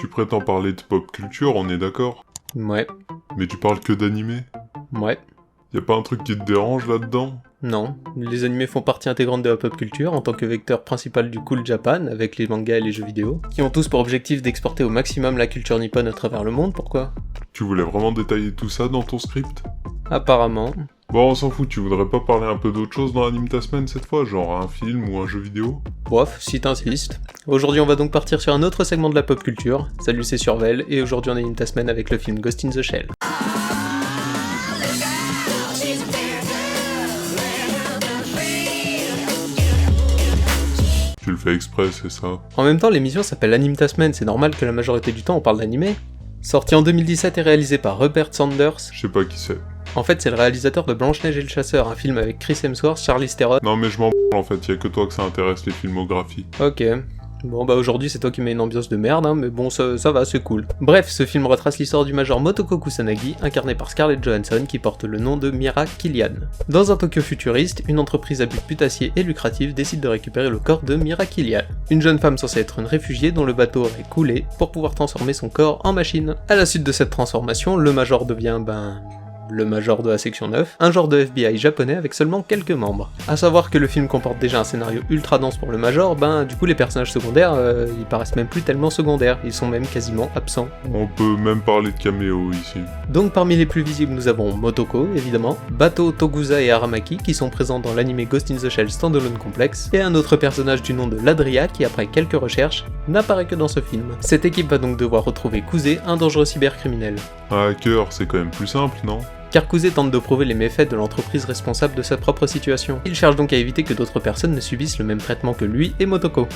Tu prétends parler de pop culture, on est d'accord? Ouais. Mais tu parles que d'animé? Ouais. Y a pas un truc qui te dérange là-dedans? Non. Les animés font partie intégrante de la pop culture en tant que vecteur principal du Cool Japan, avec les mangas et les jeux vidéo, qui ont tous pour objectif d'exporter au maximum la culture nippone à travers le monde, pourquoi? Tu voulais vraiment détailler tout ça dans ton script? Apparemment. Bon, on s'en fout, tu voudrais pas parler un peu d'autre chose dans l'anime ta semaine cette fois, genre un film ou un jeu vidéo? Bof, si t'insistes. Aujourd'hui on va donc partir sur un autre segment de la pop culture. Salut, c'est Survel, et aujourd'hui on anime ta semaine avec le film Ghost in the Shell. Tu le fais exprès, c'est ça? En même temps, l'émission s'appelle Anime ta semaine, c'est normal que la majorité du temps on parle d'animé. Sorti en 2017 et réalisé par Rupert Sanders. Je sais pas qui c'est. En fait, c'est le réalisateur de Blanche-Neige et le Chasseur, un film avec Chris Hemsworth, Charlize Theron. Non mais je m'en en fait, y a que toi que ça intéresse les filmographies. Ok. Bon bah aujourd'hui c'est toi qui mets une ambiance de merde, hein, mais bon ça va, c'est cool. Bref, ce film retrace l'histoire du major Motoko Kusanagi, incarné par Scarlett Johansson, qui porte le nom de Mira Killian. Dans un Tokyo futuriste, une entreprise à but putassier et lucratif décide de récupérer le corps de Mira Killian, une jeune femme censée être une réfugiée dont le bateau aurait coulé pour pouvoir transformer son corps en machine. À la suite de cette transformation, le major devient, le major de la section 9, un genre de FBI japonais avec seulement quelques membres. A savoir que le film comporte déjà un scénario ultra dense pour le major, du coup les personnages secondaires, ils paraissent même plus tellement secondaires, ils sont même quasiment absents. On peut même parler de caméo ici. Donc parmi les plus visibles nous avons Motoko, évidemment, Bato, Togusa et Aramaki qui sont présents dans l'anime Ghost in the Shell Standalone Complex, et un autre personnage du nom de Ladria qui après quelques recherches, n'apparaît que dans ce film. Cette équipe va donc devoir retrouver Kuze, un dangereux cybercriminel. Un hacker, c'est quand même plus simple, non? Car Kuze tente de prouver les méfaits de l'entreprise responsable de sa propre situation. Il cherche donc à éviter que d'autres personnes ne subissent le même traitement que lui et Motoko.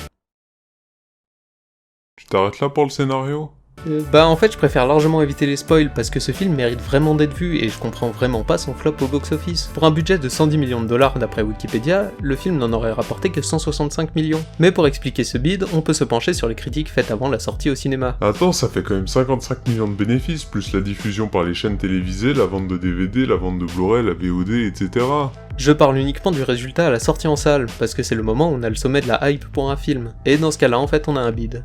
Tu t'arrêtes là pour le scénario? En fait je préfère largement éviter les spoils parce que ce film mérite vraiment d'être vu et je comprends vraiment pas son flop au box-office. Pour un budget de 110 millions de dollars d'après Wikipédia, le film n'en aurait rapporté que 165 millions. Mais pour expliquer ce bid, on peut se pencher sur les critiques faites avant la sortie au cinéma. Attends, ça fait quand même 55 millions de bénéfices, plus la diffusion par les chaînes télévisées, la vente de DVD, la vente de Blu-ray, la VOD, etc. Je parle uniquement du résultat à la sortie en salle, parce que c'est le moment où on a le sommet de la hype pour un film. Et dans ce cas-là, en fait, on a un bid.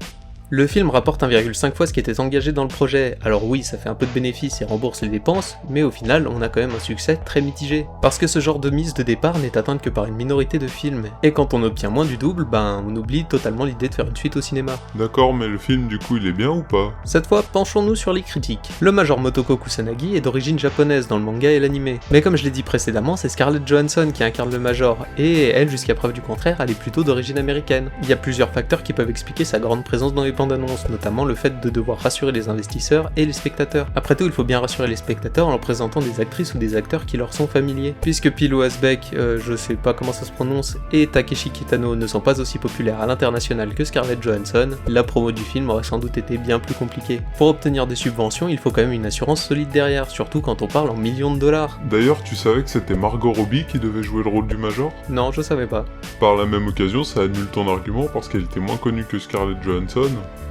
Le film rapporte 1,5 fois ce qui était engagé dans le projet, alors oui, ça fait un peu de bénéfices et rembourse les dépenses, mais au final, on a quand même un succès très mitigé. Parce que ce genre de mise de départ n'est atteinte que par une minorité de films, et quand on obtient moins du double, on oublie totalement l'idée de faire une suite au cinéma. D'accord, mais le film du coup il est bien ou pas? Cette fois, penchons-nous sur les critiques. Le major Motoko Kusanagi est d'origine japonaise dans le manga et l'anime, mais comme je l'ai dit précédemment, c'est Scarlett Johansson qui incarne le major, et elle, jusqu'à preuve du contraire, elle est plutôt d'origine américaine. Il y a plusieurs facteurs qui peuvent expliquer sa grande présence dans les bandes annonces, notamment le fait de devoir rassurer les investisseurs et les spectateurs. Après tout, il faut bien rassurer les spectateurs en leur présentant des actrices ou des acteurs qui leur sont familiers. Puisque Pilou Asbeck, je sais pas comment ça se prononce, et Takeshi Kitano ne sont pas aussi populaires à l'international que Scarlett Johansson, la promo du film aurait sans doute été bien plus compliquée. Pour obtenir des subventions, il faut quand même une assurance solide derrière, surtout quand on parle en millions de dollars. D'ailleurs, tu savais que c'était Margot Robbie qui devait jouer le rôle du major? Non, je savais pas. Par la même occasion, ça annule ton argument parce qu'elle était moins connue que Scarlett Johansson.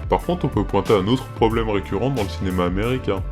Par contre, on peut pointer un autre problème récurrent dans le cinéma américain.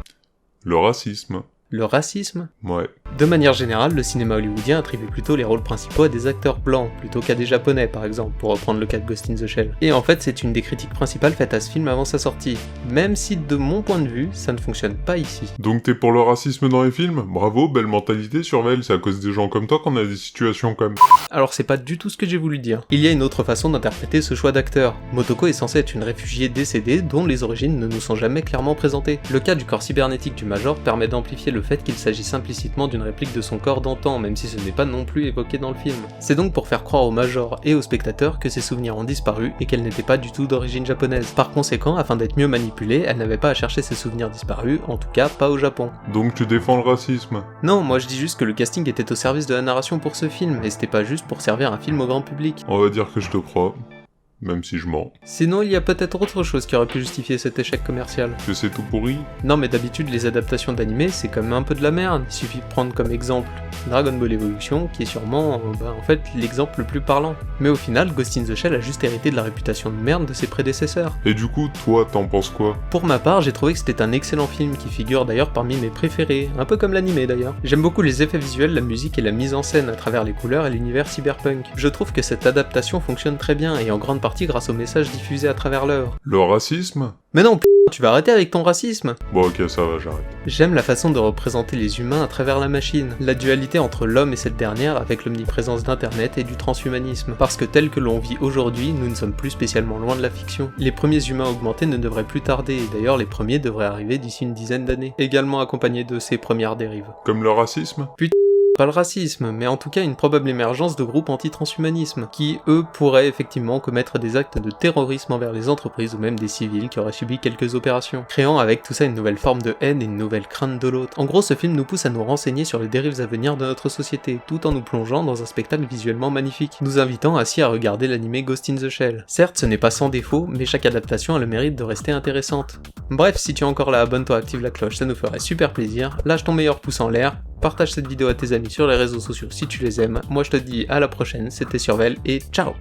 Le racisme. Le racisme? Ouais. De manière générale, le cinéma hollywoodien attribue plutôt les rôles principaux à des acteurs blancs, plutôt qu'à des japonais par exemple, pour reprendre le cas de Ghost in the Shell. Et en fait, c'est une des critiques principales faites à ce film avant sa sortie, même si de mon point de vue, ça ne fonctionne pas ici. Donc t'es pour le racisme dans les films? Bravo, belle mentalité Surveille, c'est à cause des gens comme toi qu'on a des situations comme... Alors c'est pas du tout ce que j'ai voulu dire. Il y a une autre façon d'interpréter ce choix d'acteur. Motoko est censée être une réfugiée décédée dont les origines ne nous sont jamais clairement présentées. Le cas du corps cybernétique du major permet d'amplifier le fait qu'il s'agisse implicitement d'une réplique de son corps d'antan, même si ce n'est pas non plus évoqué dans le film. C'est donc pour faire croire au major et aux spectateurs que ses souvenirs ont disparu et qu'elle n'était pas du tout d'origine japonaise. Par conséquent, afin d'être mieux manipulée, elle n'avait pas à chercher ses souvenirs disparus, en tout cas pas au Japon. Donc tu défends le racisme? Non, moi je dis juste que le casting était au service de la narration pour ce film, et c'était pas juste pour servir un film au grand public. On va dire que je te crois. Même si je mens. Sinon, il y a peut-être autre chose qui aurait pu justifier cet échec commercial. Que c'est tout pourri? Non, mais d'habitude, les adaptations d'animé, c'est quand même un peu de la merde. Il suffit de prendre comme exemple Dragon Ball Evolution, qui est sûrement, en fait, l'exemple le plus parlant. Mais au final, Ghost in the Shell a juste hérité de la réputation de merde de ses prédécesseurs. Et du coup, toi, t'en penses quoi? Pour ma part, j'ai trouvé que c'était un excellent film qui figure d'ailleurs parmi mes préférés, un peu comme l'animé d'ailleurs. J'aime beaucoup les effets visuels, la musique et la mise en scène à travers les couleurs et l'univers cyberpunk. Je trouve que cette adaptation fonctionne très bien et en grande partie grâce au message diffusé à travers l'œuvre. Le racisme? Mais non, tu vas arrêter avec ton racisme. Bon ok, ça va, j'arrête. J'aime la façon de représenter les humains à travers la machine, la dualité entre l'homme et cette dernière avec l'omniprésence d'internet et du transhumanisme, parce que tel que l'on vit aujourd'hui, nous ne sommes plus spécialement loin de la fiction. Les premiers humains augmentés ne devraient plus tarder, et d'ailleurs les premiers devraient arriver d'ici une dizaine d'années, également accompagnés de ces premières dérives. Comme le racisme? Pas le racisme, mais en tout cas une probable émergence de groupes anti-transhumanisme, qui eux pourraient effectivement commettre des actes de terrorisme envers les entreprises ou même des civils qui auraient subi quelques opérations, créant avec tout ça une nouvelle forme de haine et une nouvelle crainte de l'autre. En gros, ce film nous pousse à nous renseigner sur les dérives à venir de notre société, tout en nous plongeant dans un spectacle visuellement magnifique, nous invitant ainsi à regarder l'anime Ghost in the Shell. Certes, ce n'est pas sans défaut, mais chaque adaptation a le mérite de rester intéressante. Bref, si tu es encore là, abonne-toi, active la cloche, ça nous ferait super plaisir, lâche ton meilleur pouce en l'air, partage cette vidéo à tes amis sur les réseaux sociaux si tu les aimes. Moi je te dis à la prochaine, c'était Survel et ciao!